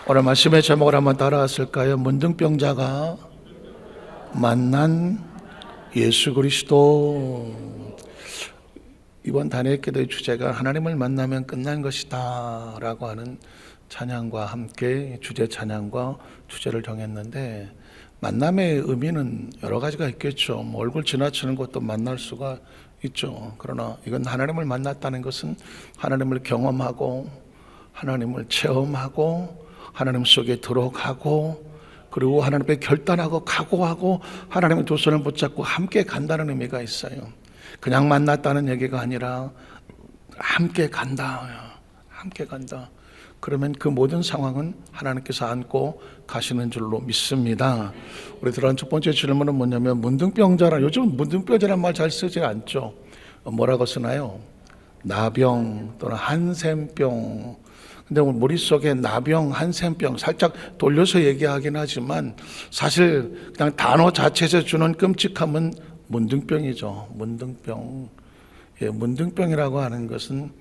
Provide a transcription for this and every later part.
오늘 말씀의 제목을 한번 따라왔을까요? 문둥병자가 만난 예수 그리스도. 이번 단일 기도의 주제가 하나님을 만나면 끝난 것이다 라고 하는 찬양과 함께 주제 찬양과 주제를 정했는데, 만남의 의미는 여러 가지가 있겠죠. 얼굴 지나치는 것도 만날 수가 있죠. 그러나 이건 하나님을 만났다는 것은 하나님을 경험하고 하나님을 체험하고 하나님 속에 들어가고, 그리고 하나님 앞에 결단하고 각오하고 하나님의 두 손을 붙잡고 함께 간다는 의미가 있어요. 그냥 만났다는 얘기가 아니라 함께 간다. 함께 간다. 그러면 그 모든 상황은 하나님께서 안고 가시는 줄로 믿습니다. 우리 들어간 첫 번째 질문은 뭐냐면, 문둥병자라, 요즘 문둥병자란 말 잘 쓰지 않죠. 뭐라고 쓰나요? 나병 또는 한센병. 근데 오늘 머릿속에 나병, 한센병 살짝 돌려서 얘기하긴 하지만, 사실 그냥 단어 자체에서 주는 끔찍함은 문둥병이죠. 문둥병. 예, 문둥병이라고 하는 것은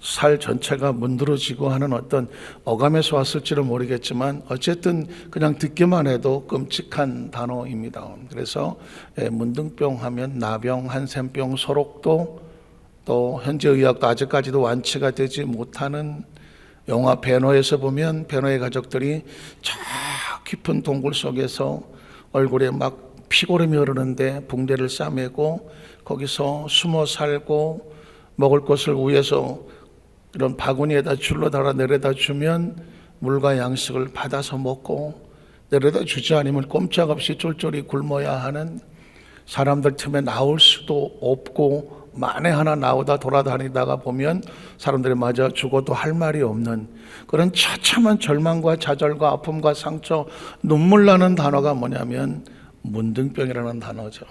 살 전체가 문드러지고 하는 어떤 어감에서 왔을지는 모르겠지만, 어쨌든 그냥 듣기만 해도 끔찍한 단어입니다. 그래서 문둥병 하면 나병, 한센병, 소록도, 또 현재 의학도 아직까지도 완치가 되지 못하는, 영화 배너에서 보면 배너의 가족들이 저 깊은 동굴 속에서 얼굴에 막 피고름이 흐르는데 붕대를 싸매고 거기서 숨어 살고, 먹을 것을 위에서 이런 바구니에다 줄로 달아 내려다 주면 물과 양식을 받아서 먹고, 내려다 주지 않으면 꼼짝없이 쫄쫄이 굶어야 하는, 사람들 틈에 나올 수도 없고 만에 하나 나오다 돌아다니다가 보면 사람들이 맞아 죽어도 할 말이 없는 그런 처참한 절망과 좌절과 아픔과 상처, 눈물 나는 단어가 뭐냐면 문둥병이라는 단어죠.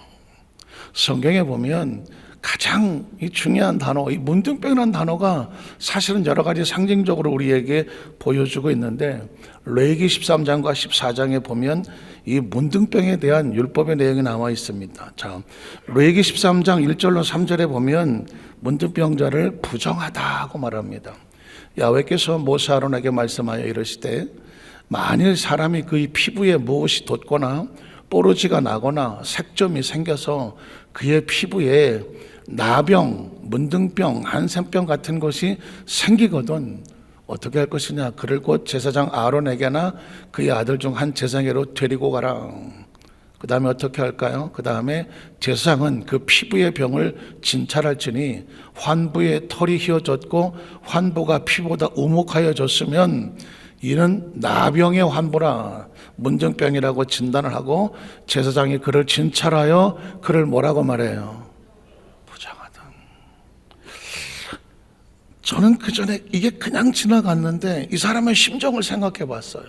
성경에 보면 가장 중요한 단어, 이 문둥병이라는 단어가 사실은 여러 가지 상징적으로 우리에게 보여주고 있는데, 레위기 13장과 14장에 보면 이 문둥병에 대한 율법의 내용이 나와 있습니다. 자, 레위기 13장 1절로 3절에 보면 문둥병자를 부정하다고 말합니다. 야훼께서 모세 아론에게 말씀하여 이르시되, 만일 사람이 그의 피부에 무엇이 돋거나 뽀르지가 나거나 색점이 생겨서 그의 피부에 나병, 문둥병, 한센병 같은 것이 생기거든 어떻게 할 것이냐? 그를 곧 제사장 아론에게나 그의 아들 중 한 제사장으로 데리고 가라. 그 다음에 어떻게 할까요? 그 다음에 제사장은 그 피부의 병을 진찰할지니 환부의 털이 휘어졌고 환부가 피보다 우묵하여졌으면 이는 나병의 환부라, 문둥병이라고 진단을 하고, 제사장이 그를 진찰하여 그를 뭐라고 말해요? 부정하다. 저는 그 전에 이게 그냥 지나갔는데 이 사람의 심정을 생각해 봤어요.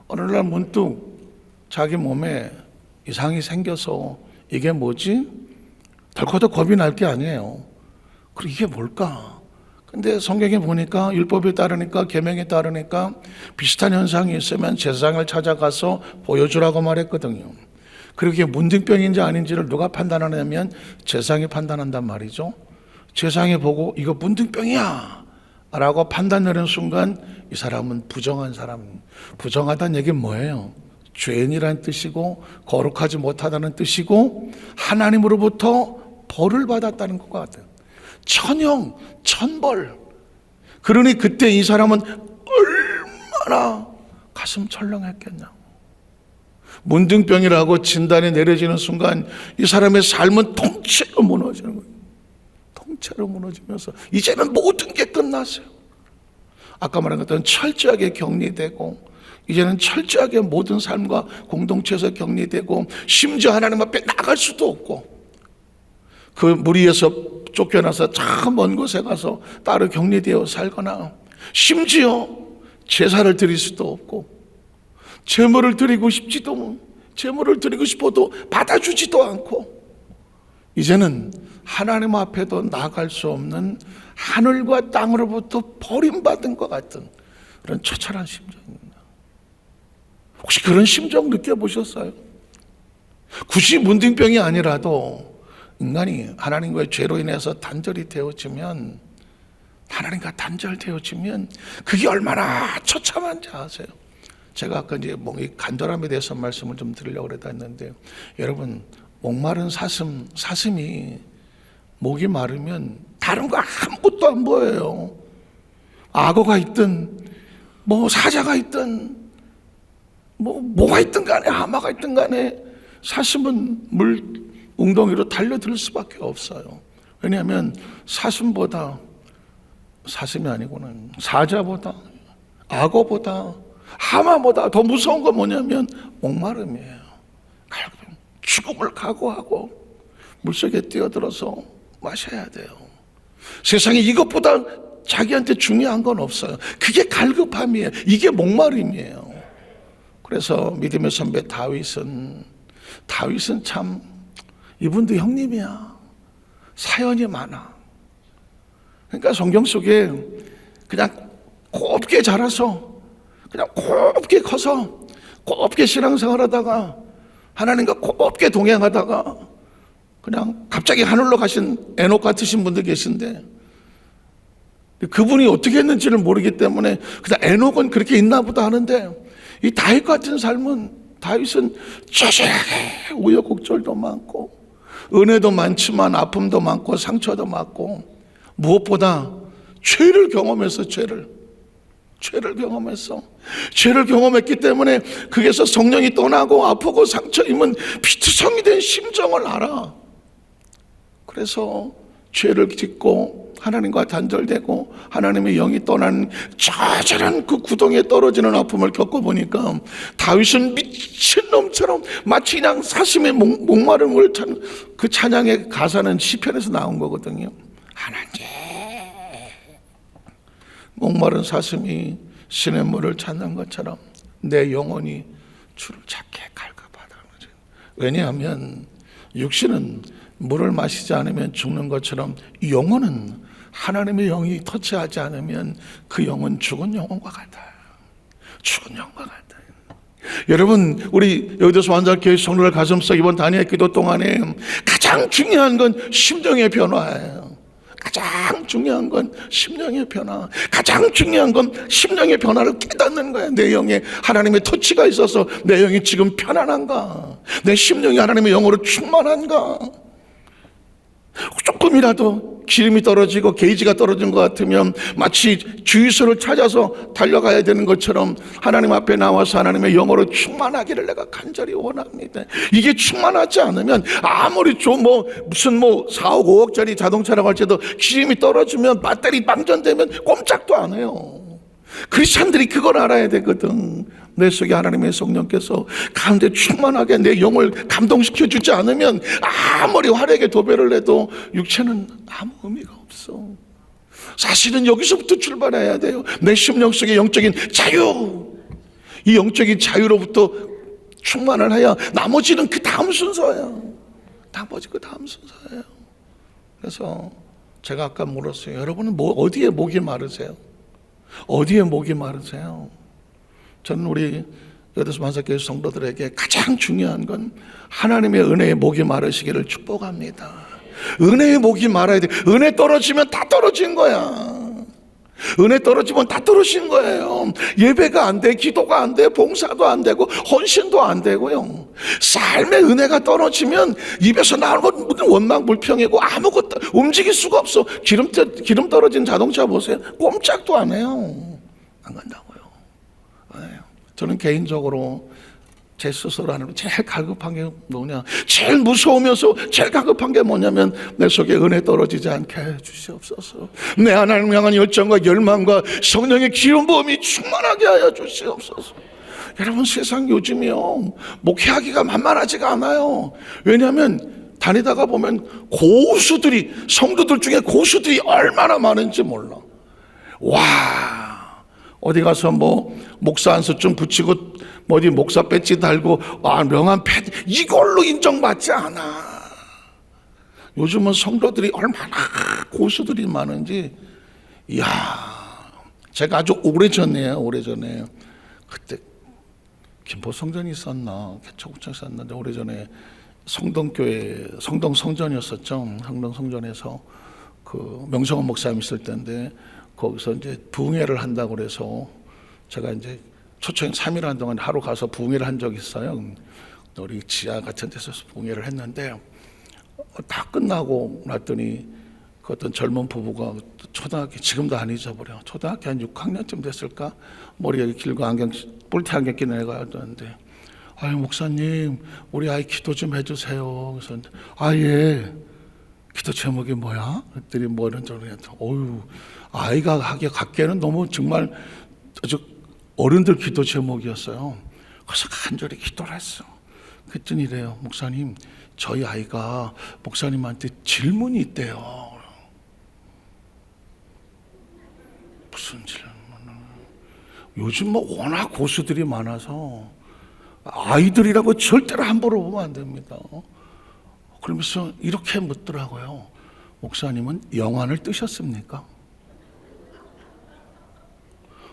어느 날 문득 자기 몸에 이상이 생겨서 이게 뭐지? 덜커덕 겁이 날 게 아니에요. 그리고 이게 뭘까? 근데 성경에 보니까 율법에 따르니까, 계명에 따르니까 비슷한 현상이 있으면 제사장을 찾아가서 보여주라고 말했거든요. 그리고 이게 문둥병인지 아닌지를 누가 판단하냐면 제사장이 판단한단 말이죠. 제사장이 보고 이거 문둥병이야 라고 판단 내리는 순간 이 사람은 부정한 사람. 부정하다는 얘기는 뭐예요? 죄인이라는 뜻이고 거룩하지 못하다는 뜻이고 하나님으로부터 벌을 받았다는 것 같아요. 천형, 천벌. 그러니 그때 이 사람은 얼마나 가슴 철렁했겠냐고. 문둥병이라고 진단이 내려지는 순간 이 사람의 삶은 통째로 무너지는 거예요. 통째로 무너지면서 이제는 모든 게 끝났어요. 아까 말한 것처럼 철저하게 격리되고, 이제는 철저하게 모든 삶과 공동체에서 격리되고, 심지어 하나님 앞에 나갈 수도 없고, 그 무리에서 쫓겨나서 저 먼 곳에 가서 따로 격리되어 살거나, 심지어 제사를 드릴 수도 없고, 제물을 드리고 싶어도 받아주지도 않고, 이제는 하나님 앞에도 나갈 수 없는 하늘과 땅으로부터 버림받은 것 같은 그런 처참한 심정입니다. 혹시 그런 심정 느껴보셨어요? 굳이 문둥병이 아니라도 인간이 하나님과의 죄로 인해서 단절이 되어지면 하나님과 단절되어지면 그게 얼마나 처참한지 아세요? 제가 아까 이제 이 간절함에 대해서 말씀을 좀 드리려고 했는데, 여러분, 목마른 사슴이 목이 마르면 다른 거 아무것도 안 보여요. 악어가 있든 사자가 있든 뭐가 있든 간에, 하마가 있든 간에 사슴은 물 웅덩이로 달려들 수밖에 없어요. 왜냐하면 사슴이 아니고는 사자보다, 악어보다, 하마보다 더 무서운 건 뭐냐면 목마름이에요. 죽음을 각오하고 물속에 뛰어들어서 마셔야 돼요. 세상에 이것보다 자기한테 중요한 건 없어요. 그게 갈급함이에요. 이게 목마름이에요. 그래서 믿음의 선배 다윗은 참, 이분도 형님이야. 사연이 많아. 그러니까 성경 속에 그냥 곱게 자라서, 그냥 곱게 커서, 곱게 신앙생활하다가, 하나님과 곱게 동행하다가 그냥 갑자기 하늘로 가신 에녹 같으신 분들 계신데, 그분이 어떻게 했는지를 모르기 때문에 그냥 에녹은 그렇게 있나 보다 하는데, 이 다윗 같은 삶은, 다윗은 조심하게 우여곡절도 많고 은혜도 많지만 아픔도 많고 상처도 많고, 무엇보다 죄를 경험했기 때문에 거기에서 성령이 떠나고 아프고 상처 입은 피투성이 된 심정을 알아. 그래서 죄를 짓고 하나님과 단절되고 하나님의 영이 떠난 저절한 그 구덩이에 떨어지는 아픔을 겪어보니까, 다윗은 미친놈처럼 마치 그냥 사슴의 목마름을 그 찬양의 가사는 시편에서 나온 거거든요. 하나님, 목마른 사슴이 시냇물을 찾는 것처럼 내 영혼이 주를 찾게 갈급하다. 왜냐하면 육신은 물을 마시지 않으면 죽는 것처럼, 영혼은 하나님의 영이 터치하지 않으면 그 영은 죽은 영혼과 같아요. 여러분, 우리 여의도 완전교회 성도들 가슴속 이번 단위의 기도 동안에 가장 중요한 건 심령의 변화예요. 가장 중요한 건 심령의 변화를 깨닫는 거예요. 내 영에 하나님의 터치가 있어서 내 영이 지금 편안한가? 내 심령이 하나님의 영으로 충만한가? 조금이라도 기름이 떨어지고 게이지가 떨어진 것 같으면 마치 주유소를 찾아서 달려가야 되는 것처럼 하나님 앞에 나와서 하나님의 영으로 충만하기를 내가 간절히 원합니다. 이게 충만하지 않으면 아무리 무슨 4억 5억짜리 자동차라고 할지라도 기름이 떨어지면, 배터리 방전되면 꼼짝도 안 해요. 크리스찬들이 그걸 알아야 되거든. 내 속에 하나님의 성령께서 가운데 충만하게 내 영을 감동시켜 주지 않으면 아무리 화려하게 도배를 해도 육체는 아무 의미가 없어. 사실은 여기서부터 출발해야 돼요. 내 심령 속의 영적인 자유, 이 영적인 자유로부터 충만을 해야 나머지는 그 다음 순서예요. 그래서 제가 아까 물었어요. 여러분은 어디에 목이 마르세요? 저는 우리 여기서 만삭교회 성도들에게 가장 중요한 건 하나님의 은혜의 목이 마르시기를 축복합니다. 은혜의 목이 말아야 돼. 은혜 떨어지면 다 떨어진 거야. 은혜 떨어지면 다 떨어진 거예요. 예배가 안 돼, 기도가 안 돼, 봉사도 안 되고 헌신도 안 되고요. 삶의 은혜가 떨어지면 입에서 나오는 건 원망 불평이고 아무것도 움직일 수가 없어. 기름 떨어진 자동차 보세요. 꼼짝도 안 해요. 안 간다고요. 저는 개인적으로 제 스스로 하는 제일 갈급한 게 뭐냐, 제일 무서우면서 제일 갈급한 게 뭐냐면 내 속에 은혜 떨어지지 않게 해주시옵소서. 내 하나님 향한 열정과 열망과 성령의 기름 부음이 충만하게 하여 주시옵소서. 여러분, 세상 요즘이요, 목회하기가 만만하지가 않아요. 왜냐하면 다니다가 보면 고수들이, 성도들 중에 고수들이 얼마나 많은지 몰라. 와, 어디 가서 목사 안수증 붙이고 어디 목사 배지 달고 명함 패드, 이걸로 인정받지 않아. 요즘은 성도들이 얼마나 고수들이 많은지. 이야, 제가 아주 오래전에 그때 김포성전이 있었나 개척구청 있었는데, 오래전에 성동교회 성동성전이었었죠. 성동성전에서 그 명성원 목사님 있을 때인데, 거기서 이제 부흥회를 한다고 그래서 제가 이제 초청 3일 한 동안 하루 가서 부흥회를 한 적이 있어요. 우리 지하 같은 데서 부흥회를 했는데 다 끝나고 났더니 그 어떤 젊은 부부가 초등학교, 지금도 안 잊어버려. 초등학교 한 6학년쯤 됐을까? 머리가 길고 안경, 뿔테 안경 끼는 애가 왔는데, 아유, 목사님, 우리 아이 기도 좀 해주세요. 그래서, 예. 기도 제목이 뭐야? 그랬더니 뭐 이런 저런 했더니, 어유, 아이가 갖기에는 너무 정말 아주 어른들 기도 제목이었어요. 그래서 간절히 기도를 했어. 그랬더니 이래요. 목사님, 저희 아이가 목사님한테 질문이 있대요. 무슨 질문? 요즘 뭐 워낙 고수들이 많아서 아이들이라고 절대로 함부로 보면 안 됩니다. 그러면서 이렇게 묻더라고요. 목사님은 영안을 뜨셨습니까?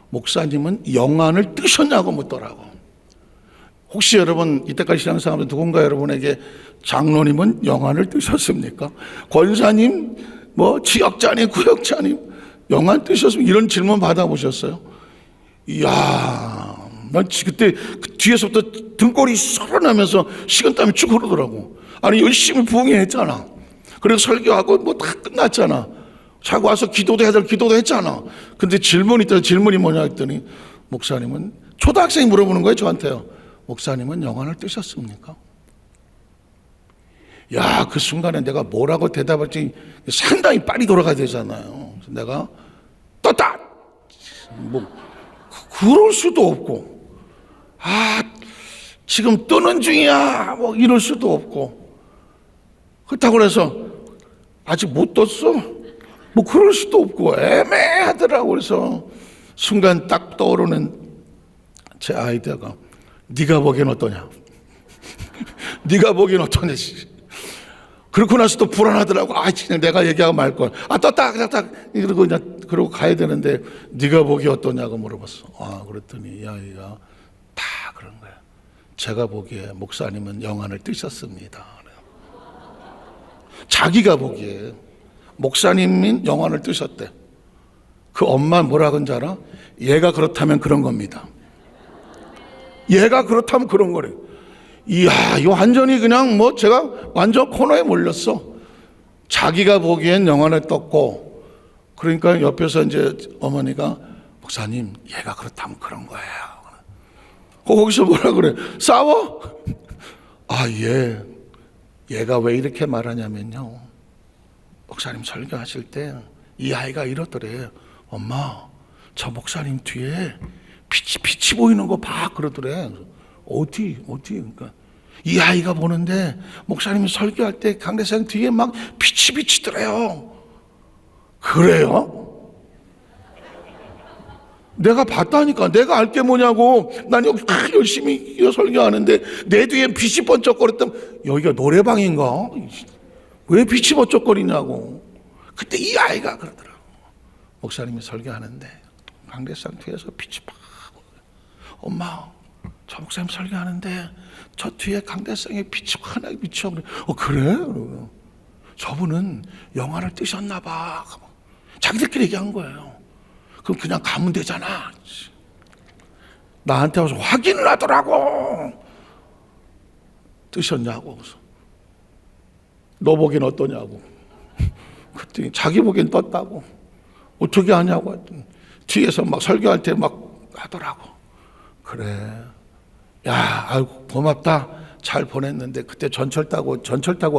목사님은 영안을 뜨셨냐고 묻더라고. 혹시 여러분 이때까지 신앙생활하면서 누군가 여러분에게 장로님은 영안을 뜨셨습니까? 권사님, 뭐 지역자님, 구역자님 영안 뜨셨습니까? 이런 질문 받아보셨어요? 이야, 난 그때 그 뒤에서부터 등골이 썰어나면서 식은땀이 쭉 흐르더라고. 아니 열심히 부흥회 했잖아. 그래서 설교하고 뭐 다 끝났잖아. 자고 와서 기도도 해야 될 기도도 했잖아. 근데 질문이 있다. 질문이 뭐냐 했더니 목사님은, 초등학생이 물어보는 거예요 저한테요. 목사님은 영안을 뜨셨습니까? 야, 그 순간에 내가 뭐라고 대답할지 상당히 빨리 돌아가야 되잖아요. 그래서 내가 떴다! 뭐 그럴 수도 없고, 지금 뜨는 중이야 뭐 이럴 수도 없고, 그렇다고 해서 아직 못 떴어? 뭐 그럴 수도 없고 애매하더라고. 그래서 순간 딱 떠오르는 제 아이디어가, 네가 보기엔 어떠냐? 네가 보기엔 어떠냐? 그렇고 나서 또 불안하더라고. 그냥 내가 얘기하고 말 걸. 떴다. 이러고 그냥 그러고 가야 되는데, 네가 보기 어떠냐고 물어봤어. 그랬더니 이 아이가 다 그런 거야. 제가 보기에 목사님은 영안을 뜨셨습니다. 자기가 보기에 목사님인 영안을 뜨셨대. 그 엄마 뭐라 그런지 알아? 얘가 그렇다면 그런 겁니다. 얘가 그렇다면 그런 거래. 이야, 이거 완전히 그냥 뭐 제가 완전 코너에 몰렸어. 자기가 보기엔 영안을 떴고, 그러니까 옆에서 이제 어머니가, 목사님, 얘가 그렇다면 그런 거예요. 거기서 뭐라 그래? 싸워? 얘가 왜 이렇게 말하냐면요, 목사님 설교하실 때 이 아이가 이러더래. 엄마, 저 목사님 뒤에 빛이 보이는 거 봐 그러더래. 어디? 그러니까 이 아이가 보는데 목사님이 설교할 때 강대상 뒤에 막 빛이 비치더래요. 그래요? 내가 봤다니까. 내가 알게 뭐냐고. 난 여기 열심히 설교하는데 내 뒤에 빛이 번쩍거렸다면, 여기가 노래방인가? 왜 빛이 번쩍거리냐고. 그때 이 아이가 그러더라고. 목사님이 설교하는데 강대상 뒤에서 빛이 막, 엄마, 저 목사님 설교하는데 저 뒤에 강대상에 빛이 환하게 비쳐. 그래? 저분은 영안을 뜨셨나 봐. 자기들끼리 얘기한 거예요. 그럼 그냥 가면 되잖아. 나한테 와서 확인을 하더라고. 뜨셨냐고. 너 보기엔 어떠냐고. 그랬더니 자기 보기엔 떴다고. 어떻게 하냐고 했더니 뒤에서 막 설교할 때 막 하더라고. 그래. 야, 아이고 고맙다. 잘 보냈는데, 그때 전철 타고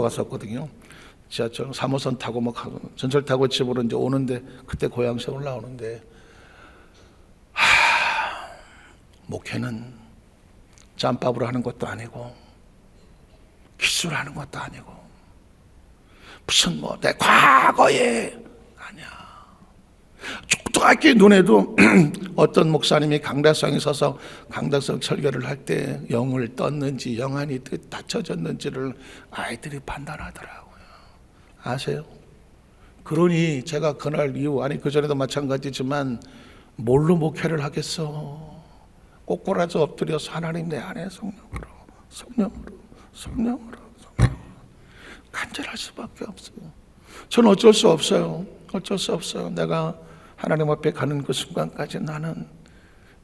갔었거든요. 지하철 3호선 타고 막 전철 타고 집으로 이제 오는데, 그때 고향에서 올라오는데, 목회는 짬밥으로 하는 것도 아니고 기술을 하는 것도 아니고 무슨 뭐 내 과거에 아니야. 초등학교 눈에도 어떤 목사님이 강다성에 서서 강다성 설교를 할 때 영을 떴는지 영안이 닫혀졌는지를 아이들이 판단하더라고요. 아세요? 그러니 제가 그날 이후, 아니 그전에도 마찬가지지만 뭘로 목회를 하겠어? 꼬꾸라져 엎드려서 하나님 내 안에 성령으로 간절할 수밖에 없어요. 저는 어쩔 수 없어요. 내가 하나님 앞에 가는 그 순간까지 나는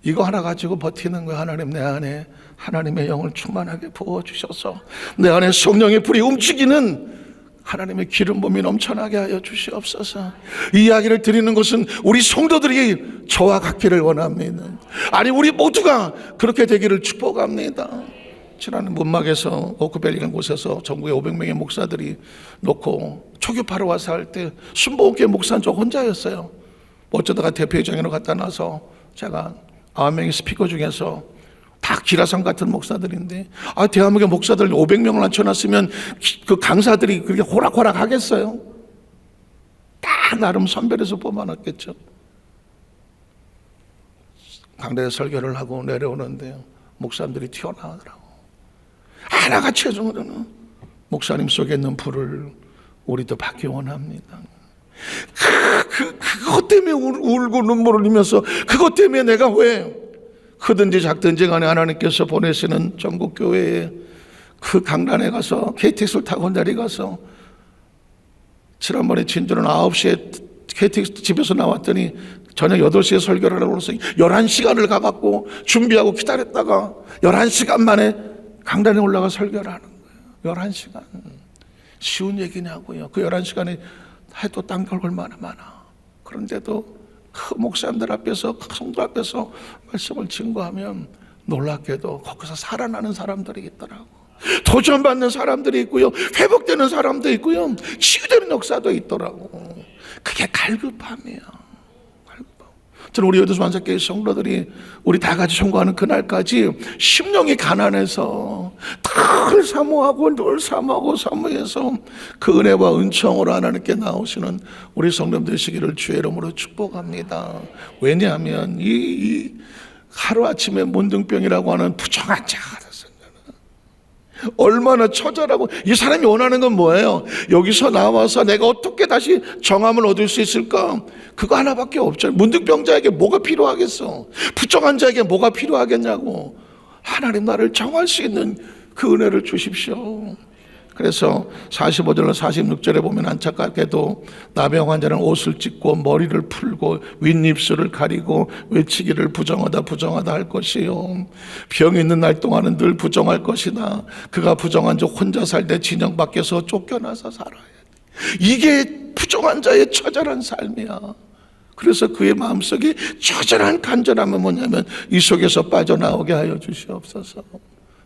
이거 하나 가지고 버티는 거야. 하나님, 내 안에 하나님의 영을 충만하게 부어주셔서 내 안에 성령의 불이 움직이는 하나님의 기름 부음이 넘쳐나게 하여 주시옵소서. 이 이야기를 드리는 것은 우리 성도들이 저와 같기를 원합니다. 아니, 우리 모두가 그렇게 되기를 축복합니다. 지난 문막에서 오크밸리라는 곳에서 전국에 500명의 목사들이 놓고 초교파로 와서 할 때 순복음교회 목사는 저 혼자였어요. 어쩌다가 대표회장으로 갖다 놔서 제가 9명의 스피커 중에서 다 기라성 같은 목사들인데, 대한민국 목사들 500명을 앉혀놨으면 그 강사들이 그렇게 호락호락 하겠어요? 다 나름 선별해서 뽑아놨겠죠. 강대에 설교를 하고 내려오는데 목사님들이 튀어나오더라고. 하나같이 해주는 목사님 속에 있는 불을 우리도 받기 원합니다. 그것 때문에 울고 눈물을 흘리면서, 그것 때문에 내가 왜 크든지 작든지 간에 하나님께서 보내시는 전국교회에 그 강단에 가서 KTX를 타고 내려가서, 지난번에 진주는 9시에 KTX 집에서 나왔더니 저녁 8시에 설교를 하려고 해서 11시간을 가갖고 준비하고 기다렸다가 11시간 만에 강단에 올라가 설교를 하는 거예요. 11시간. 쉬운 얘기냐고요. 그 11시간에 해도 딴 걸 얼마나 많아. 그런데도 그 목사님들 앞에서, 그 성도 앞에서 말씀을 증거하면 놀랍게도 거기서 살아나는 사람들이 있더라고. 도전받는 사람들이 있고요, 회복되는 사람도 있고요, 치유되는 역사도 있더라고. 그게 갈급함이야. 저는 우리 여도수 만삭교회 성도들이 우리 다 같이 청구하는 그날까지 심령이 가난해서 늘 사모하고 늘 사모해서 그 은혜와 은총으로 하나님께 나오시는 우리 성도들 되시기를 주의 이름으로 축복합니다. 왜냐하면 이 하루아침에 문둥병이라고 하는 부정한 자가 얼마나 처절하고, 이 사람이 원하는 건 뭐예요? 여기서 나와서 내가 어떻게 다시 정함을 얻을 수 있을까? 그거 하나밖에 없죠. 문둥병자에게 뭐가 필요하겠어? 부정한 자에게 뭐가 필요하겠냐고. 하나님 나를 정할 수 있는 그 은혜를 주십시오. 그래서 45절로 46절에 보면 안타깝게도 나병 환자는 옷을 찢고 머리를 풀고 윗입술을 가리고 외치기를 부정하다 할 것이요, 병이 있는 날 동안은 늘 부정할 것이다. 그가 부정한 자 혼자 살 때 진영 밖에서 쫓겨나서 살아야 돼. 이게 부정한 자의 처절한 삶이야. 그래서 그의 마음속에 처절한 간절함은 뭐냐면 이 속에서 빠져나오게 하여 주시옵소서.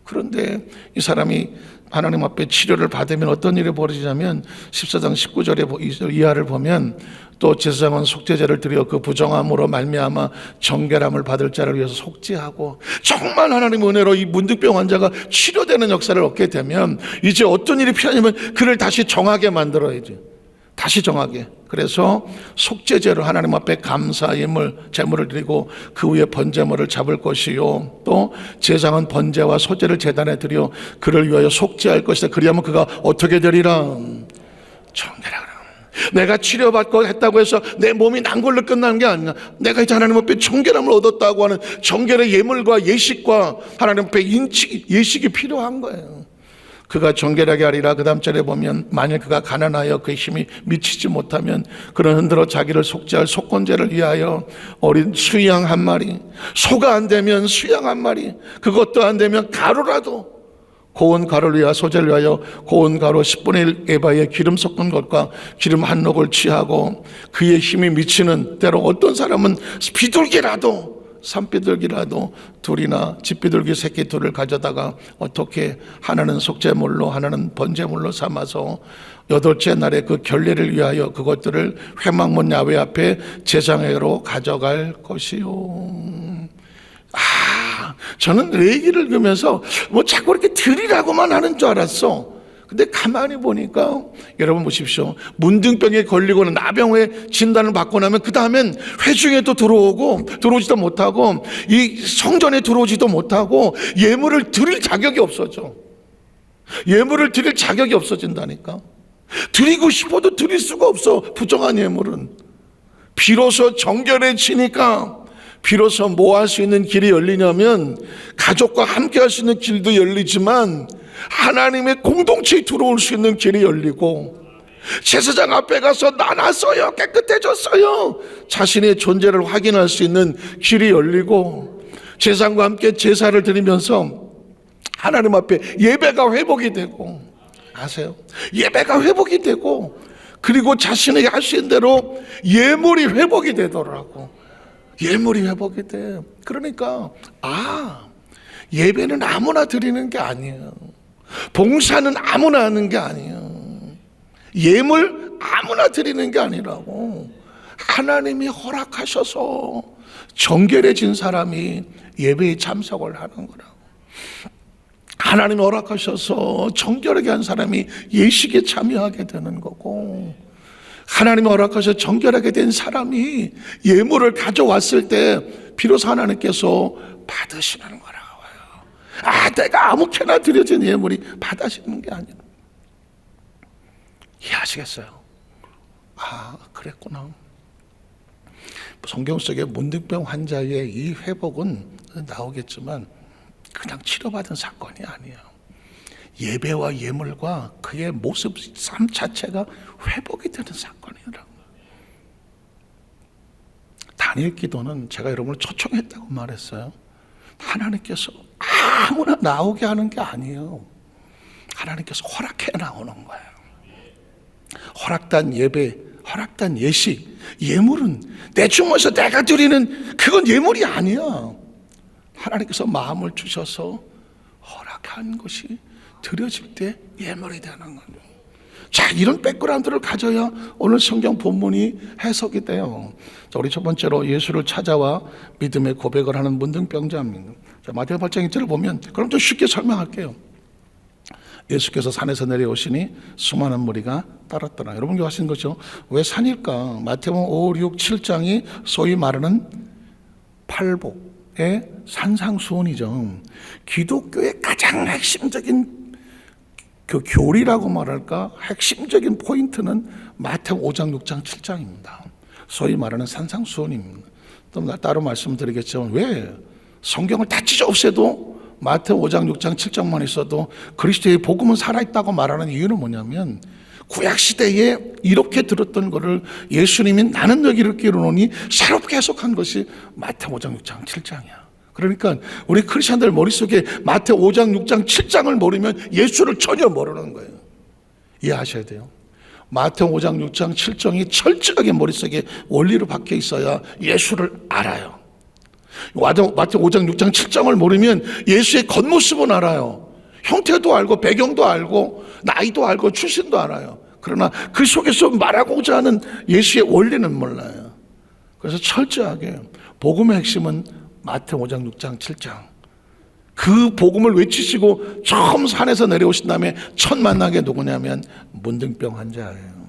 그런데 이 사람이 하나님 앞에 치료를 받으면 어떤 일이 벌어지냐면 14장 19절의 이하를 보면, 또 제사장은 속죄제를 드려 그 부정함으로 말미암아 정결함을 받을 자를 위해서 속죄하고, 정말 하나님 은혜로 이 문둥병 환자가 치료되는 역사를 얻게 되면 이제 어떤 일이 필요하냐면 그를 다시 정하게 만들어야지. 다시 정하게. 그래서 속죄제로 하나님 앞에 감사 제물을 드리고 그 위에 번제물을 잡을 것이요, 또 제사장은 번제와 소제를 제단에 드려 그를 위하여 속죄할 것이다. 그리하면 그가 어떻게 되리라? 정결하라. 내가 치료받고 했다고 해서 내 몸이 난 걸로 끝나는 게 아니야. 내가 이제 하나님 앞에 정결함을 얻었다고 하는 정결의 예물과 예식과 하나님 앞에 예식이 필요한 거예요. 그가 정결하게 하리라. 그 다음 절에 보면, 만일 그가 가난하여 그 힘이 미치지 못하면 그는 흔들어 자기를 속죄할 속건제를 위하여 어린 수양 한 마리, 소가 안 되면 수양 한 마리, 그것도 안 되면 가루라도, 고운 가루를 위하여 소제를 위하여 고운 가루 10분의 1 에바에 기름 섞은 것과 기름 한 녹을 취하고, 그의 힘이 미치는 대로 어떤 사람은 비둘기라도, 산비둘기라도 둘이나 집비둘기 새끼 둘을 가져다가 어떻게 하나는 속죄물로 하나는 번제물로 삼아서 8째 날에 그 결례를 위하여 그것들을 회막문 야외 앞에 제사장으로 가져갈 것이요. 저는 내 얘기를 읽으면서 뭐 자꾸 이렇게 드리라고만 하는 줄 알았어. 근데 가만히 보니까, 여러분 보십시오. 문둥병에 걸리고는 나병의 진단을 받고 나면 그 다음엔 회중에도 들어오지도 못하고 이 성전에 들어오지도 못하고 예물을 드릴 자격이 없어져. 예물을 드릴 자격이 없어진다니까. 드리고 싶어도 드릴 수가 없어. 부정한 예물은. 비로소 정결해지니까, 비로소 뭐 할 수 있는 길이 열리냐면 가족과 함께 할 수 있는 길도 열리지만 하나님의 공동체에 들어올 수 있는 길이 열리고, 제사장 앞에 가서 나눴어요. 깨끗해졌어요. 자신의 존재를 확인할 수 있는 길이 열리고 제사장과 함께 제사를 드리면서 하나님 앞에 예배가 회복이 되고, 아세요? 예배가 회복이 되고, 그리고 자신에게 하신 대로 예물이 회복이 되더라고. 예물이 회복이 돼. 그러니까 예배는 아무나 드리는 게 아니에요. 봉사는 아무나 하는 게 아니에요. 예물 아무나 드리는 게 아니라고. 하나님이 허락하셔서 정결해진 사람이 예배에 참석을 하는 거라고. 하나님이 허락하셔서 정결하게 한 사람이 예식에 참여하게 되는 거고, 하나님이 허락하셔서 정결하게 된 사람이 예물을 가져왔을 때 비로소 하나님께서 받으시는 거라고요. 내가 아무렇게나 드려진 예물이 받아지는 게 아니라. 이해하시겠어요? 그랬구나. 성경 속에 문둥병 환자의 이 회복은 나오겠지만 그냥 치료받은 사건이 아니에요. 예배와 예물과 그의 모습, 삶 자체가 회복이 되는 사건이라고. 다니엘 기도는 제가 여러분을 초청했다고 말했어요. 하나님께서 아무나 나오게 하는 게 아니에요. 하나님께서 허락해 나오는 거예요. 허락된 예배, 허락된 예식, 예물은 내 주머니에서 내가 드리는 그건 예물이 아니야. 하나님께서 마음을 주셔서 허락한 것이 드려질 때 예물이 되는 거예요. 자, 이런 백그라운드를 가져야 오늘 성경 본문이 해석이 돼요. 자, 우리 첫 번째로 예수를 찾아와 믿음의 고백을 하는 문둥병자입니다. 자, 마태복음 8장 1절을 보면, 그럼 좀 쉽게 설명할게요. 예수께서 산에서 내려오시니 수많은 무리가 따랐더라. 여러분 기억하시는 거죠? 왜 산일까? 마태복음 5, 6, 7장이 소위 말하는 팔복의 산상수훈이죠. 기독교의 가장 핵심적인 그 교리라고 말할까? 핵심적인 포인트는 마태복음 5장, 6장, 7장입니다. 소위 말하는 산상수훈입니다. 또 따로 말씀드리겠지만 왜 성경을 다 찢어 없애도 마태복음 5장, 6장, 7장만 있어도 그리스도의 복음은 살아있다고 말하는 이유는 뭐냐면, 구약시대에 이렇게 들었던 것을 예수님이 나는 너희를 이루노니 새롭게 해석한 것이 마태복음 5장, 6장, 7장이야. 그러니까 우리 크리스천들 머릿속에 마태복음 5장, 6장, 7장을 모르면 예수를 전혀 모르는 거예요. 이해하셔야 돼요. 마태복음 5장, 6장, 7장이 철저하게 머릿속에 원리로 박혀 있어야 예수를 알아요. 마태복음 5장, 6장, 7장을 모르면 예수의 겉모습은 알아요. 형태도 알고 배경도 알고 나이도 알고 출신도 알아요. 그러나 그 속에서 말하고자 하는 예수의 원리는 몰라요. 그래서 철저하게 복음의 핵심은 마태복음 5장, 6장, 7장. 그 복음을 외치시고 처음 산에서 내려오신 다음에 첫 만난 게 누구냐면 문둥병 환자예요.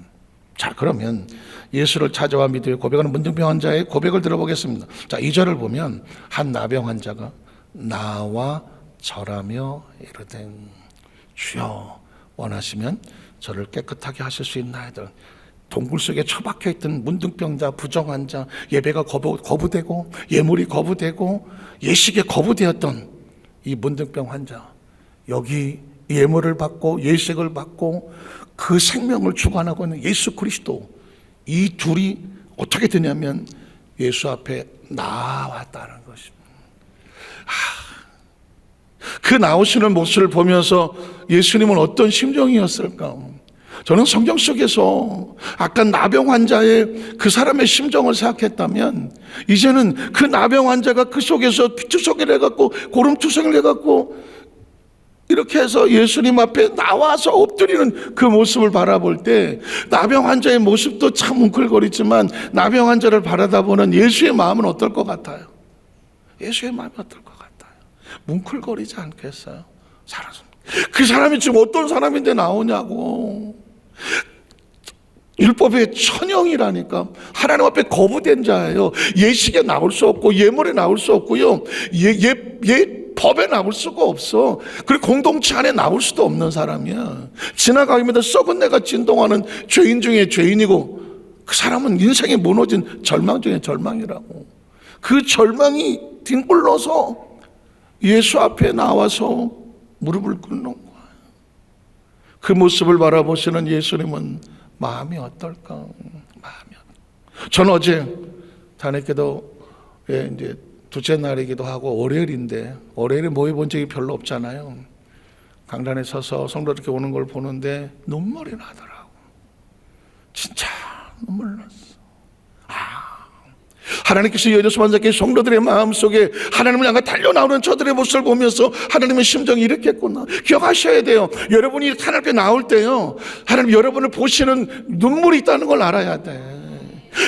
자, 그러면 예수를 찾아와 믿음의 고백하는 문둥병 환자의 고백을 들어보겠습니다. 자, 2절을 보면 한 나병 환자가 나와 절하며 이르되 주여 원하시면 저를 깨끗하게 하실 수 있나이다. 동굴 속에 처박혀 있던 문둥병자, 부정환자, 예배가 거부되고 예물이 거부되고 예식에 거부되었던 이 문둥병 환자, 여기 예물을 받고 예식을 받고 그 생명을 주관하고 있는 예수 그리스도, 이 둘이 어떻게 되냐면 예수 앞에 나왔다는 것입니다. 그 나오시는 모습을 보면서 예수님은 어떤 심정이었을까? 저는 성경 속에서 아까 나병 환자의 그 사람의 심정을 생각했다면, 이제는 그 나병 환자가 그 속에서 피투성이를 해갖고 고름투성이를 해갖고 이렇게 해서 예수님 앞에 나와서 엎드리는 그 모습을 바라볼 때, 나병 환자의 모습도 참 뭉클거리지만 나병 환자를 바라다보는 예수의 마음은 어떨 것 같아요? 예수의 마음이 어떨 것 같아요? 뭉클거리지 않겠어요? 그 사람이 지금 어떤 사람인데 나오냐고. 율법의 천형이라니까. 하나님 앞에 거부된 자예요. 예식에 나올 수 없고 예물에 나올 수 없고요, 법에 나올 수가 없어. 그리고 공동체 안에 나올 수도 없는 사람이야. 지나가기마다 썩은 내가 진동하는 죄인 중에 죄인이고, 그 사람은 인생이 무너진 절망 중에 절망이라고. 그 절망이 뒹굴러서 예수 앞에 나와서 무릎을 꿇는 거야. 그 모습을 바라보시는 예수님은 마음이 어떨까? 저는 어제 단회기도에 이제 둘째 날이기도 하고 월요일인데, 월요일에 모여 본 적이 별로 없잖아요. 강단에 서서 성도들께 오는 걸 보는데 눈물이 나더라고. 진짜 눈물 났어. 하나님께서 여전히 만작게 성도들의 마음속에 하나님을 향해 달려나오는 저들의 모습을 보면서 하나님의 심정이 이렇겠구나. 기억하셔야 돼요. 여러분이 하나님께 나올 때요, 하나님 여러분을 보시는 눈물이 있다는 걸 알아야 돼.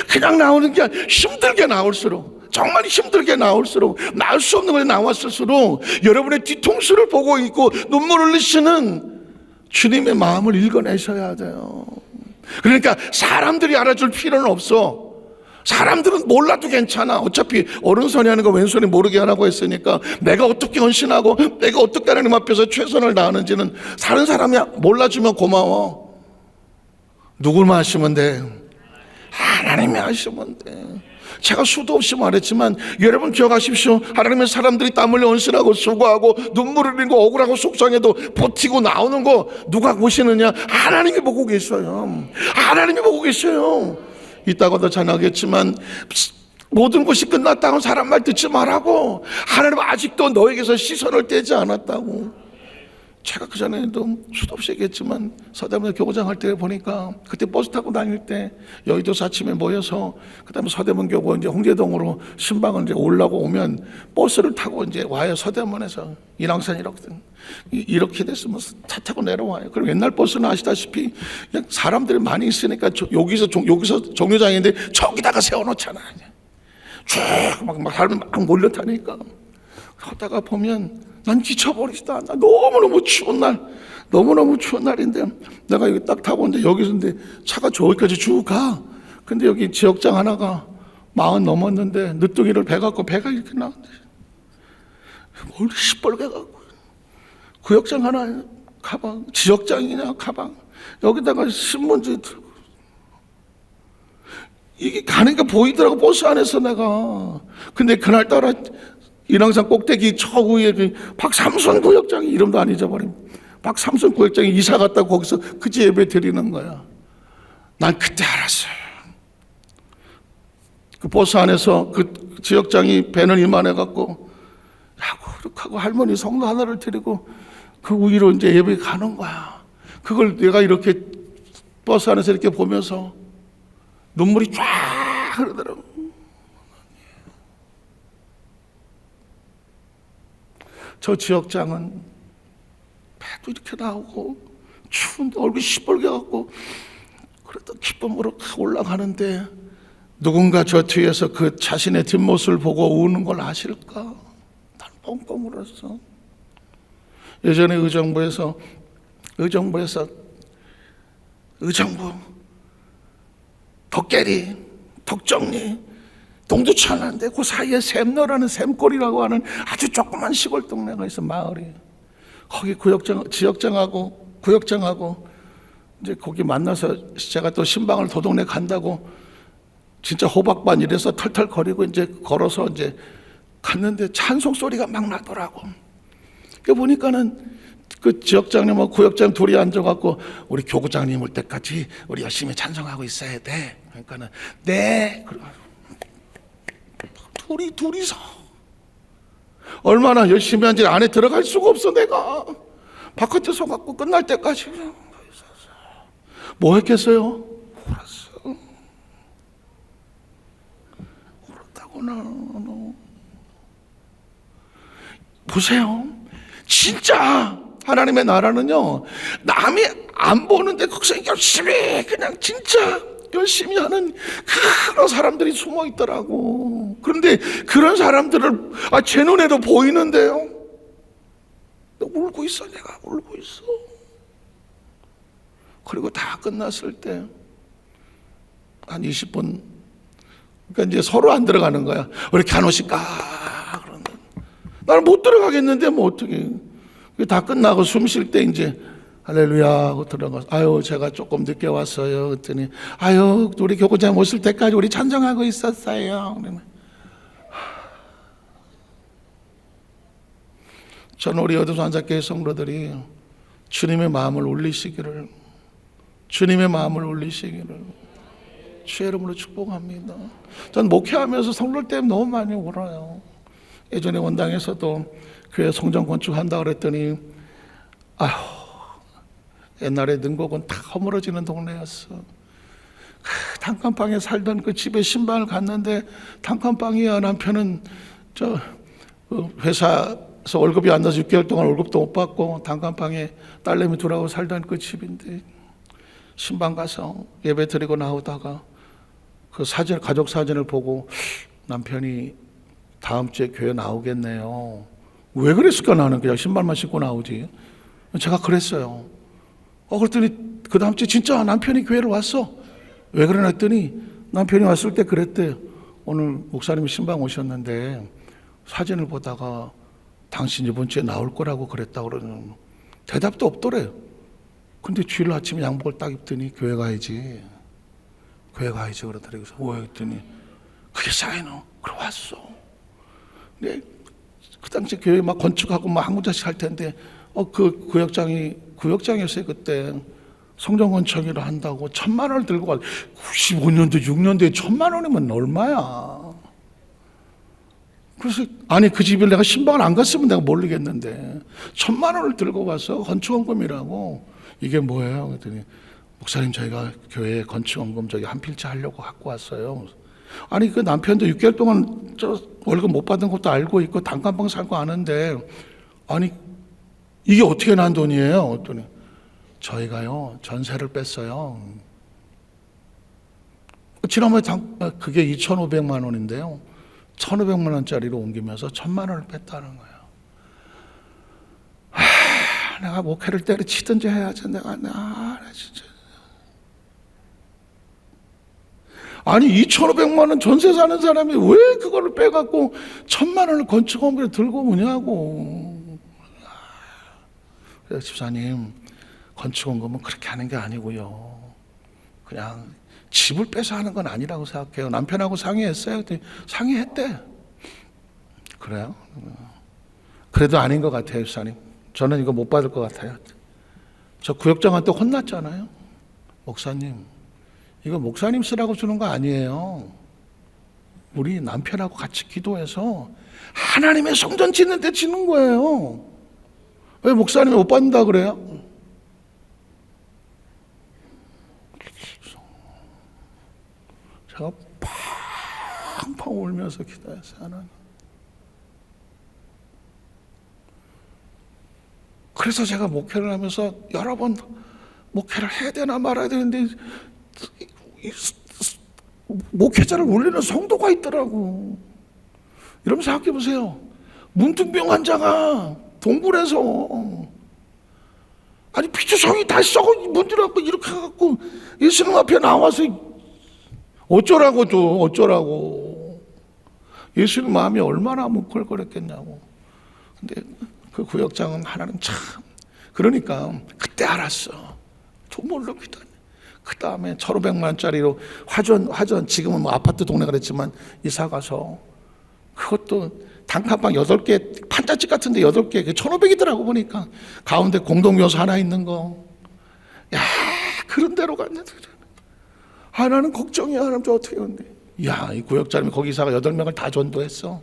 그냥 나오는 게 힘들게 나올수록, 정말 힘들게 나올수록, 나올 수 없는 것에 나왔을수록 여러분의 뒤통수를 보고 있고 눈물을 흘리시는 주님의 마음을 읽어내셔야 돼요. 그러니까 사람들이 알아줄 필요는 없어. 사람들은 몰라도 괜찮아. 어차피 오른손이 하는 거 왼손이 모르게 하라고 했으니까 내가 어떻게 헌신하고 내가 어떻게 하나님 앞에서 최선을 다하는지는 다른 사람이 몰라주면 고마워. 누굴만 하시면 돼? 하나님이 하시면 돼. 제가 수도 없이 말했지만 여러분 기억하십시오. 하나님의 사람들이 땀 흘려 헌신하고 수고하고 눈물을 흘리고 억울하고 속상해도 버티고 나오는 거 누가 보시느냐? 하나님이 보고 계셔요. 하나님이 보고 계셔요. 이따가도 전하겠지만 모든 것이 끝났다고 사람 말 듣지 말라고. 하나님 아직도 너에게서 시선을 떼지 않았다고. 제가 그 전에도 수도 없이 얘기했지만 서대문에 교구장 할 때 보니까 그때 버스 타고 다닐 때 여의도에서 아침에 모여서 그다음에 서대문 교구 이제 홍제동으로 신방을 이제 올라고 오면 버스를 타고 이제 와요. 서대문에서 인왕산 이렇게 됐으면 차 타고 내려와요. 그리고 옛날 버스는 아시다시피 그냥 사람들이 많이 있으니까 여기서 정류장인데 저기다가 세워놓잖아요. 쭉 사람이 막 몰려 타니까 하다가 보면 난 지쳐버리시다. 나 너무너무 추운 날인데 내가 여기 딱 타고 이제 여기서 이제 차가 저기까지 쭉 가. 근데 여기 지역장 하나가 40 넘었는데 늦둥이를 베갖고 배가 이렇게 나왔는데 뭘 시뻘게 갖고 구역장 하나 가방, 지역장이냐 가방, 여기다가 신문지 들고 이게 가는 게 보이더라고 버스 안에서 내가. 근데 그날따라 인왕산 꼭대기 저 위에 박삼선 구역장이, 이름도 안 잊어버림, 박삼선 구역장이 이사 갔다고 거기서 그제 예배 드리는 거야. 난 그때 알았어요. 그 버스 안에서 그 지역장이 배는 이만해갖고 야구룩하고 할머니 성도 하나를 데리고 그 위로 이제 예배 가는 거야. 그걸 내가 이렇게 버스 안에서 이렇게 보면서 눈물이 쫙 흐르더라고. 저 지역장은 배도 이렇게 나오고 추운데 얼굴이 시뻘게 갖고 그래도 기쁨으로 올라가는데 누군가 저 뒤에서 그 자신의 뒷모습을 보고 우는 걸 아실까? 난 뻥뻥 울었어. 예전에 의정부 덕계리, 덕정리, 동두천 한데 그 사이에 샘너라는 샘골이라고 하는 아주 조그만 시골 동네가 있어. 마을이. 거기 지역장하고 구역장하고 이제 거기 만나서 제가 또 신방을 도동네 간다고 진짜 호박반 이래서 털털거리고 이제 걸어서 이제 갔는데 찬송 소리가 막 나더라고. 그 보니까는 그 지역장님하고 구역장 둘이 앉아갖고 우리 교구장님 올 때까지 우리 열심히 찬송하고 있어야 돼. 그러니까는 네. 둘이서 얼마나 열심히 한지 안에 들어갈 수가 없어. 내가 바깥에서 갖고 끝날 때까지 뭐 했겠어요? 울었어. 울었다구나. 보세요. 진짜 하나님의 나라는요, 남이 안 보는데 거기서 열심히 그냥 진짜 열심히 하는 그런 사람들이 숨어 있더라고. 그런데 그런 사람들을 제 눈에도 보이는데요, 울고 있어. 내가 울고 있어. 그리고 다 끝났을 때 한 20분, 그러니까 이제 서로 안 들어가는 거야. 왜 이렇게 안 오실까? 그런데 나는 못 들어가겠는데 뭐 어떻게. 다 끝나고 숨 쉴 때 이제 할렐루야 하고 들어가서 아유 제가 조금 늦게 왔어요. 그랬더니 아유 우리 교구장 오실 때까지 우리 찬송하고 있었어요. 그러면 저는 우리 여도산자교회 성도들이 주님의 마음을 울리시기를 주님의 마음을 울리시기를 주의 이름으로 축복합니다. 전 목회하면서 성도 때문에 너무 많이 울어요. 예전에 원당에서도 교회 성전 건축한다 그랬더니 옛날에 능곡은 다 허물어지는 동네였어. 그 단칸방에 살던 그 집에 신방을 갔는데 단칸방이야. 남편은 회사에서 월급이 안 나서 6개월 동안 월급도 못 받고 단칸방에 딸내미 둘하고 살던 그 집인데 신방 가서 예배 드리고 나오다가 그 사진, 가족 사진을 보고 남편이 다음 주에 교회 나오겠네요. 왜 그랬을까? 나는 그냥 신발만 신고 나오지. 제가 그랬어요. 그랬더니 그 다음 주에 진짜 남편이 교회를 왔어. 왜 그러나 했더니 남편이 왔을 때 그랬대. 오늘 목사님이 신방 오셨는데 사진을 보다가 당신 이번 주에 나올 거라고 그랬다고 그러는 대답도 없더래. 근데 주일 아침에 양복을 딱 입더니 교회 가야지 그러더래. 그래서 왜 했더니 그게 사이노. 그래 왔어. 근데 그 당시 교회 막 건축하고 막 한 군데씩 할 텐데 그 구역장이었어요. 그때 성전 건축을 한다고 1,000만 원을 들고 가. 95년도 6년도에 1,000만 원이면 얼마야? 그래서 그 집을 내가 신방을 안 갔으면 내가 모르겠는데 1,000만 원을 들고 가서 건축원금이라고. 이게 뭐예요? 그랬더니 목사님 저희가 교회 건축원금 한 필지 하려고 갖고 왔어요. 그 남편도 6개월 동안 월급 못 받은 것도 알고 있고 단칸방 살고 아는데 이게 어떻게 난 돈이에요? 그랬더니 저희가요 전세를 뺐어요. 지난번에 그게 2,500만 원인데요 1,500만 원짜리로 옮기면서 1,000만 원을 뺐다는 거예요. 내가 목회를 때려치든지 해야지. 내가 진짜 2,500만 원 전세 사는 사람이 왜 그거를 빼갖고 1,000만 원을 건축원금에 들고 오냐고. 그래서 집사님 건축원금은 그렇게 하는 게 아니고요. 그냥 집을 빼서 하는 건 아니라고 생각해요. 남편하고 상의했어요. 상의했대. 그래요? 그래도 아닌 것 같아요, 집사님. 저는 이거 못 받을 것 같아요. 저 구역장한테 혼났잖아요. 목사님, 이거 목사님 쓰라고 주는 거 아니에요. 우리 남편하고 같이 기도해서 하나님의 성전 짓는 데 짓는 거예요. 왜 목사님이 못 받는다 그래요? 제가 팡팡 울면서 기도했어요. 하나님. 그래서 제가 목회를 하면서 여러 번 목회를 해야 되나 말아야 되는데 목회자를 울리는 성도가 있더라고. 여러분 생각해 보세요. 문둥병 환자가 동굴에서 피투성이 다 썩어 문드라고 이렇게 해갖고 예수님 앞에 나와서 어쩌라고 예수님 마음이 얼마나 뭉클거렸겠냐고. 근데 그 구역장은 하나는 참 그러니까 그때 알았어. 두물로 기도하네. 그 다음에 1,500만 원짜리로 화전 지금은 아파트 동네가 그랬지만 이사 가서 그것도 단칸방 8개 판잣집 같은데 8개 1,500이더라고 보니까 가운데 공동묘소 하나 있는 거. 야 그런 데로 갔는데 나는 걱정이야. 하나님 저 어떻게 했는데 이 구역장이 거기 이사가 8명을 다 전도했어.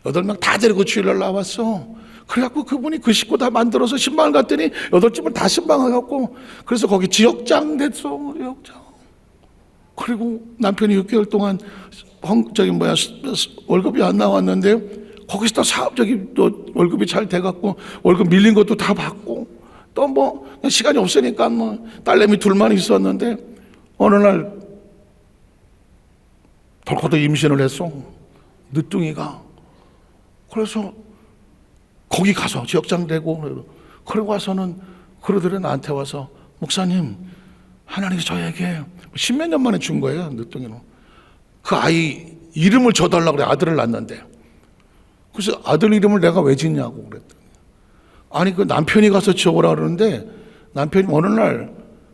8명 다 데리고 주일날 나왔어. 그래갖고 그분이 그 식구 다 만들어서 신방을 갔더니 8집을 다 신방을 갖고 그래서 거기 지역장 됐어. 지역장. 그리고 남편이 6개월 동안 월급이 안 나왔는데 거기서 또 또 월급이 잘 돼갖고 월급 밀린 것도 다 받고 또 시간이 없으니까 딸내미 둘만 있었는데 어느 날 덜커덕 임신을 했어. 늦둥이가. 그래서 거기 가서 지역장 되고 그러고 와서는 그러더래. 나한테 와서 목사님 하나님이 저에게 10몇 년 만에 준 거예요. 늦둥이는 그 아이 이름을 줘달라고 그래. 아들을 낳았는데. 그래서 아들 이름을 내가 왜 짓냐고 그랬더니 그 남편이 가서 지어보라 그러는데 남편이 어느 날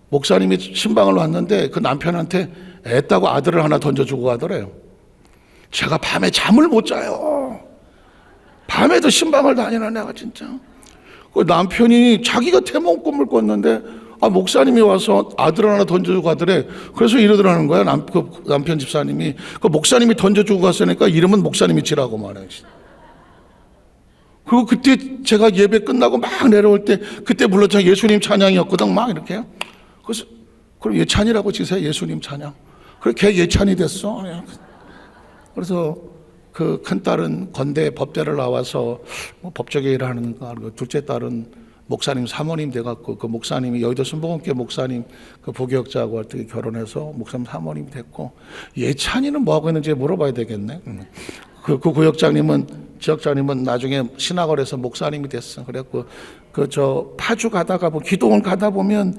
목사님이 신방을 왔는데 그 남편한테 애따고 아들을 하나 던져주고 가더래요. 제가 밤에 잠을 못 자요. 밤에도 신방을 다니나 내가 진짜. 그 남편이 자기가 태몽 꿈을 꿨는데 목사님이 와서 아들 하나 던져주고 가더래. 그래서 이러더라는 거야. 남편 집사님이. 그 목사님이 던져주고 갔으니까 이름은 목사님이 지라고 말해. 그리고 그때 제가 예배 끝나고 막 내려올 때 그때 불렀잖아. 예수님 찬양이었거든. 막 이렇게. 그래서 그럼 예찬이라고 지세요. 예수님 찬양. 그래 걔 예찬이 됐어. 그래서 그 큰 딸은 건대 법대를 나와서 뭐 법조계 일을 하는가. 그리고 둘째 딸은 목사님 사모님 돼갖고 그 목사님이 여의도 순복음교회 목사님 그 부교역자하고 어떻게 결혼해서 목사님 사모님 됐고, 예찬이는 뭐 하고 있는지 물어봐야 되겠네. 그 구역장님은 지역장님은 나중에 신학원에서 목사님이 됐어. 그래갖고 그 저 파주 가다가 뭐 기도원 가다 보면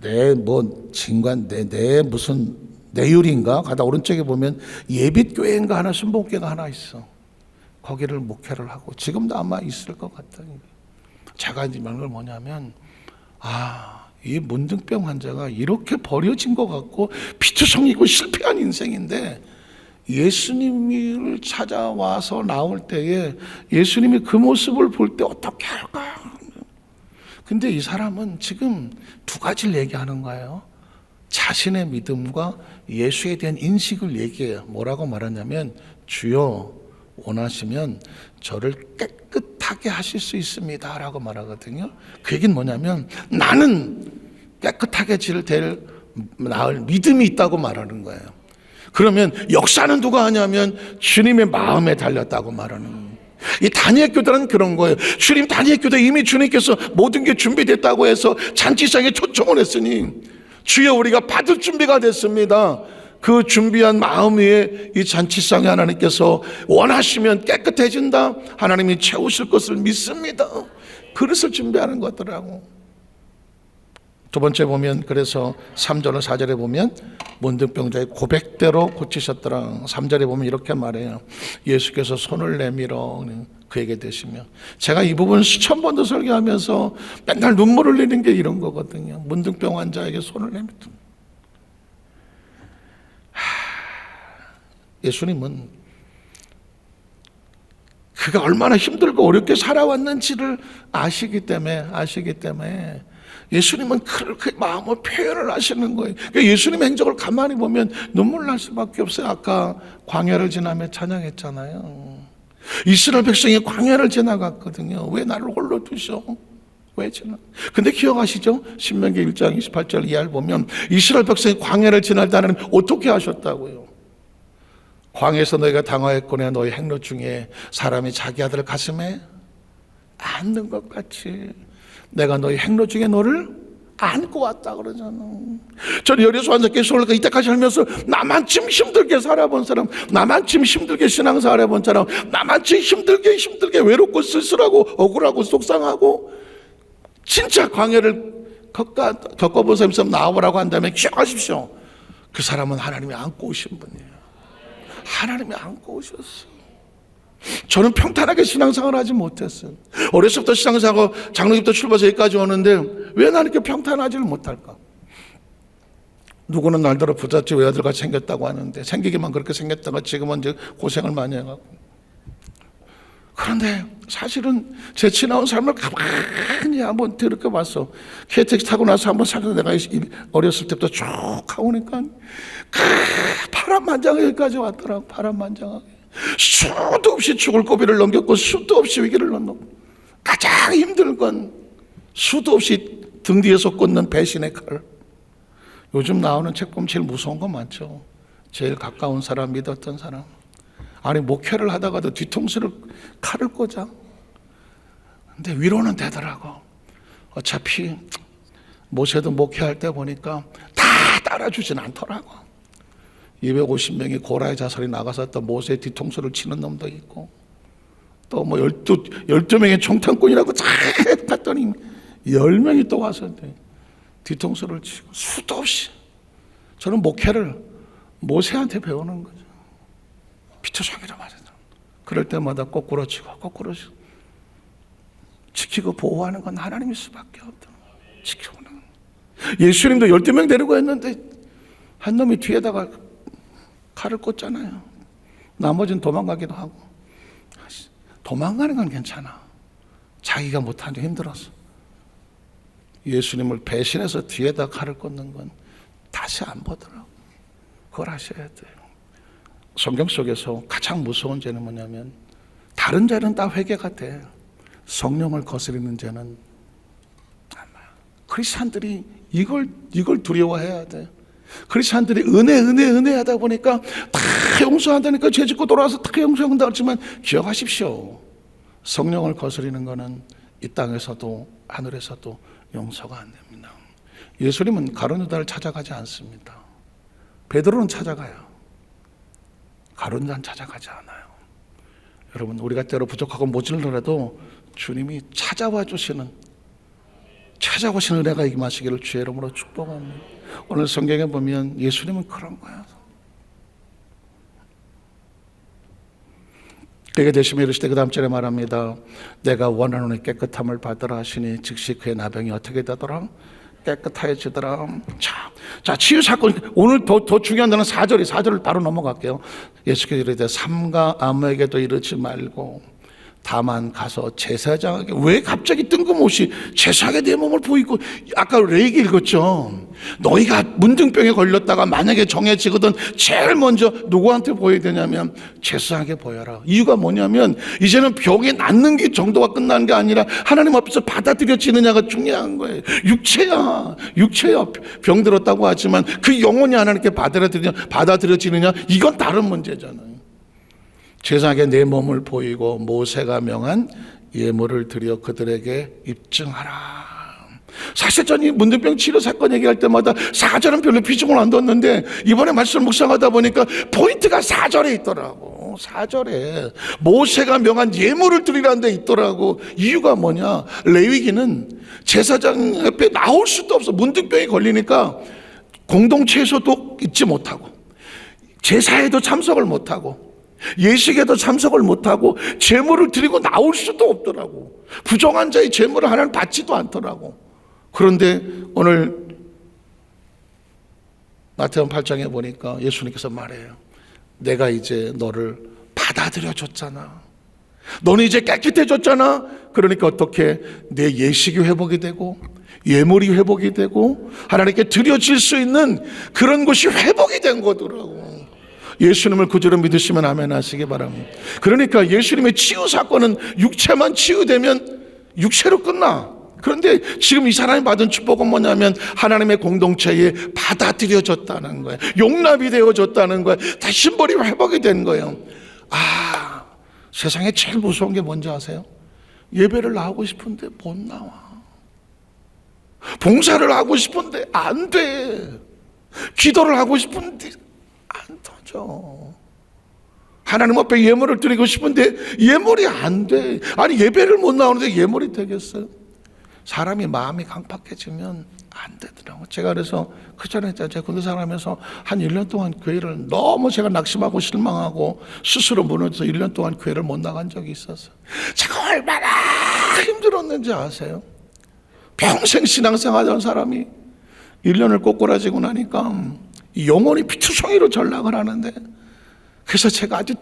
내 뭐 진관 내 무슨 내율인가 가다 오른쪽에 보면 예빛교회인가 하나 순복음교회가 하나 있어. 거기를 목회를 하고 지금도 아마 있을 것 같다. 제가 이제 말한 걸 뭐냐면, 이 문둥병 환자가 이렇게 버려진 것 같고 피투성이고 실패한 인생인데, 예수님을 찾아와서 나올 때에 예수님이 그 모습을 볼 때 어떻게 할까? 근데 이 사람은 지금 두 가지를 얘기하는 거예요. 자신의 믿음과 예수에 대한 인식을 얘기해요. 뭐라고 말하냐면, 주여 원하시면 저를 깨끗하게 하실 수 있습니다 라고 말하거든요. 그 얘기는 뭐냐면, 나는 깨끗하게 나을 믿음이 있다고 말하는 거예요. 그러면 역사는 누가 하냐면 주님의 마음에 달렸다고 말하는 거예요. 이 다니엘 교단은 그런 거예요. 주님, 다니엘 교단 이미 주님께서 모든 게 준비됐다고 해서 잔치상에 초청을 했으니 주여 우리가 받을 준비가 됐습니다. 그 준비한 마음 위에 이 잔치상에 하나님께서 원하시면 깨끗해진다, 하나님이 채우실 것을 믿습니다. 그릇을 준비하는 것더라고. 두 번째 보면, 그래서 3절과 4절에 보면 문둥병자의 고백대로 고치셨더라. 3절에 보면 이렇게 말해요. 예수께서 손을 내밀어 그에게 대시며. 제가 이 부분 수천 번도 설교하면서 맨날 눈물을 흘리는 게 이런 거거든요. 문둥병 환자에게 손을 내밀어. 예수님은 그가 얼마나 힘들고 어렵게 살아왔는지를 아시기 때문에 예수님은 그렇게 마음을 표현을 하시는 거예요. 그러니까 예수님의 행적을 가만히 보면 눈물 날 수밖에 없어요. 아까 광야를 지나며 찬양했잖아요. 이스라엘 백성이 광야를 지나갔거든요. 왜 나를 홀로 두셔? 왜 지나? 근데 기억하시죠? 신명기 1장 28절 이하를 보면 이스라엘 백성이 광야를 지날 때 하나님 어떻게 하셨다고요? 광야에서 너희가 당하였거니와 너희 행로 중에 사람이 자기 아들을 가슴에 안는 것 같이 내가 너희 행로 중에 너를 안고 왔다 그러잖아. 저는 여리수 환자께 손을 이때까지 하면서 나만큼 힘들게 살아본 사람, 나만큼 힘들게 신앙생활 해본 사람, 나만큼 힘들게 외롭고 쓸쓸하고 억울하고 속상하고 진짜 광야를 겪어본 사람 있으면 나오라고 한다면 기억하십시오. 그 사람은 하나님이 안고 오신 분이에요. 하나님이 안고 오셨어. 저는 평탄하게 신앙생활을 하지 못했어요. 어렸을 때부터 신앙생활하고 장로교부터 출발해서 여기까지 오는데 왜 나는 이렇게 평탄하지를 못할까? 누구는 날더러 부잣집 외아들같이 생겼다고 하는데 생기기만 그렇게 생겼다가 지금은 이제 고생을 많이 해갖고. 그런데 사실은 제 지나온 삶을 가만히 한번 들여다 봤어. KTX 타고 나서 한번 살면서 내가 어렸을 때부터 쭉 가보니까 파란만장하게까지 왔더라고. 파란만장하게. 수도 없이 죽을 고비를 넘겼고 수도 없이 위기를 넘겼고, 가장 힘든 건 수도 없이 등 뒤에서 꽂는 배신의 칼. 요즘 나오는 책 보면 제일 무서운 거 많죠. 제일 가까운 사람, 믿었던 사람. 아니 목회를 하다가도 뒤통수를 칼을 꽂아. 근데 위로는 되더라고. 어차피 모세도 목회할 때 보니까 다 따라주진 않더라고. 250명이 고라의 자살이 나가서 또 모세의 뒤통수를 치는 놈도 있고, 또 뭐 12명의 총탄꾼이라고 잘 갔더니 10명이 또 와서 뒤통수를 치고 수도 없이. 저는 목회를 모세한테 배우는 거죠. 피투성이로 말해서. 그럴 때마다 거꾸로 치고 지키고 보호하는 건 하나님일 수밖에 없다. 지켜보는. 예수님도 12명 데리고 했는데 한 놈이 뒤에다가 칼을 꽂잖아요. 나머지는 도망가기도 하고. 도망가는 건 괜찮아. 자기가 못하는데 힘들어서. 예수님을 배신해서 뒤에다 칼을 꽂는 건 다시 안 보더라고. 그걸 아셔야 돼요. 성경 속에서 가장 무서운 죄는 뭐냐면 다른 죄는 다 회개가 돼. 성령을 거스리는 죄는 안 봐요. 크리스찬들이 이걸 두려워해야 돼. 크리스찬들이 은혜 하다 보니까 다 용서한다니까 죄 짓고 돌아와서 다 용서한다 하지만 기억하십시오. 성령을 거스리는 거는 이 땅에서도 하늘에서도 용서가 안 됩니다. 예수님은 가룟 유다를 찾아가지 않습니다. 베드로는 찾아가요. 가룟 유다는 찾아가지 않아요. 여러분, 우리가 때로 부족하고 모질더라도 주님이 찾아오시는 은혜가 임하시기를 주의 이름으로 축복합니다. 오늘 성경에 보면 예수님은 그런 거예요. 그에게 되시며 이르시되 그 다음 절에 말합니다. 내가 원하노니 깨끗함을 받으라 하시니 즉시 그의 나병이 어떻게 되더라? 깨끗해지더라. 자, 치유 사건. 오늘 더 중요한 데는 4절을 바로 넘어갈게요. 예수께서 이르되 삼가 아무에게도 이르지 말고 다만 가서 제사장에게. 왜 갑자기 뜬금없이 제사장에 내 몸을 보이고. 아까 레이기 읽었죠. 너희가 문둥병에 걸렸다가 만약에 정해지거든 제일 먼저 누구한테 보여야 되냐면 제사장에게 보여라. 이유가 뭐냐면 이제는 병이 낫는 게 정도가 끝나는 게 아니라 하나님 앞에서 받아들여지느냐가 중요한 거예요. 육체야 병 들었다고 하지만 그 영혼이 하나님께 받아들여지느냐, 이건 다른 문제잖아요. 제사장에게 내 몸을 보이고 모세가 명한 예물을 드려 그들에게 입증하라. 사실 전 이 문둥병 치료 사건 얘기할 때마다 4절은 별로 비중을 안 뒀는데 이번에 말씀을 묵상하다 보니까 포인트가 4절에 있더라고. 4절에 모세가 명한 예물을 드리라는 데 있더라고. 이유가 뭐냐? 레위기는 제사장 옆에 나올 수도 없어. 문둥병이 걸리니까 공동체에서도 있지 못하고 제사에도 참석을 못하고 예식에도 참석을 못하고 제물을 드리고 나올 수도 없더라고. 부정한 자의 제물을 하나님 받지도 않더라고. 그런데 오늘 마태복음 8장에 보니까 예수님께서 말해요. 내가 이제 너를 받아들여 줬잖아. 너는 이제 깨끗해졌잖아. 그러니까 어떻게 내 예식이 회복이 되고 예물이 회복이 되고 하나님께 드려질 수 있는 그런 것이 회복이 된 거더라고. 예수님을 구주로 믿으시면 아멘 하시기 바랍니다. 그러니까 예수님의 치유 사건은 육체만 치유되면 육체로 끝나. 그런데 지금 이 사람이 받은 축복은 뭐냐면 하나님의 공동체에 받아들여졌다는 거예요. 용납이 되어졌다는 거예요. 다 심벌이 회복이 된 거예요. 세상에 제일 무서운 게 뭔지 아세요? 예배를 나오고 싶은데 못 나와. 봉사를 하고 싶은데 안 돼. 기도를 하고 싶은데 안 터져. 하나님 앞에 예물을 드리고 싶은데 예물이 안 돼. 아니 예배를 못 나오는데 예물이 되겠어요? 사람이 마음이 강팍해지면 안 되더라고요. 제가 그래서 그 전에 제가 군대 생활하면서 한 1년 동안 교회를 너무 제가 낙심하고 실망하고 스스로 무너져서 1년 동안 교회를 못 나간 적이 있었어요. 제가 얼마나 힘들었는지 아세요? 평생 신앙생활하던 사람이 1년을 꼬꾸라지고 나니까 영혼이 피투성이로 전락을 하는데, 그래서 제가 아주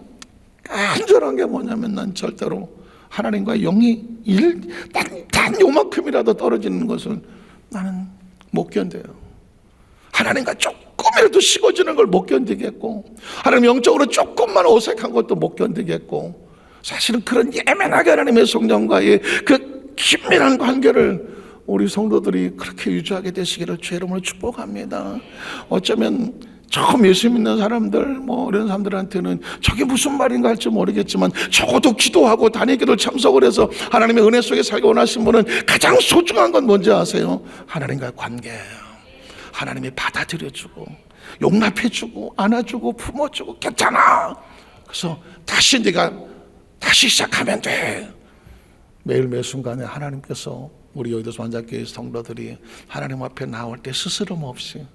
간절한 게 뭐냐면 난 절대로 하나님과 영이 단 요만큼이라도 떨어지는 것은 나는 못 견뎌요. 하나님과 조금이라도 식어지는 걸 못 견디겠고, 하나님 영적으로 조금만 어색한 것도 못 견디겠고, 사실은 그런 예민하게 하나님의 성령과의 그 긴밀한 관계를 우리 성도들이 그렇게 유지하게 되시기를 주의 이름으로 축복합니다. 어쩌면 처음 예수 믿는 사람들 이런 사람들한테는 저게 무슨 말인가 할지 모르겠지만, 적어도 기도하고 단일기도를 참석을 해서 하나님의 은혜 속에 살기 원하신 분은 가장 소중한 건 뭔지 아세요? 하나님과의 관계예요. 하나님이 받아들여주고 용납해주고 안아주고 품어주고 괜찮아. 그래서 다시 시작하면 돼. 매일 매 순간에 하나님께서 우리 여의도 완자교회 성도들이 하나님 앞에 나올 때 스스럼 없이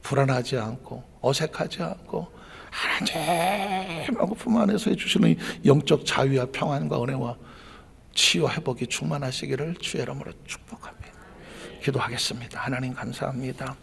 불안하지 않고 어색하지 않고 하나님하고 품 안에서 해주시는 영적 자유와 평안과 은혜와 치유 회복이 충만하시기를 주의 이름으로 축복합니다. 기도하겠습니다. 하나님 감사합니다.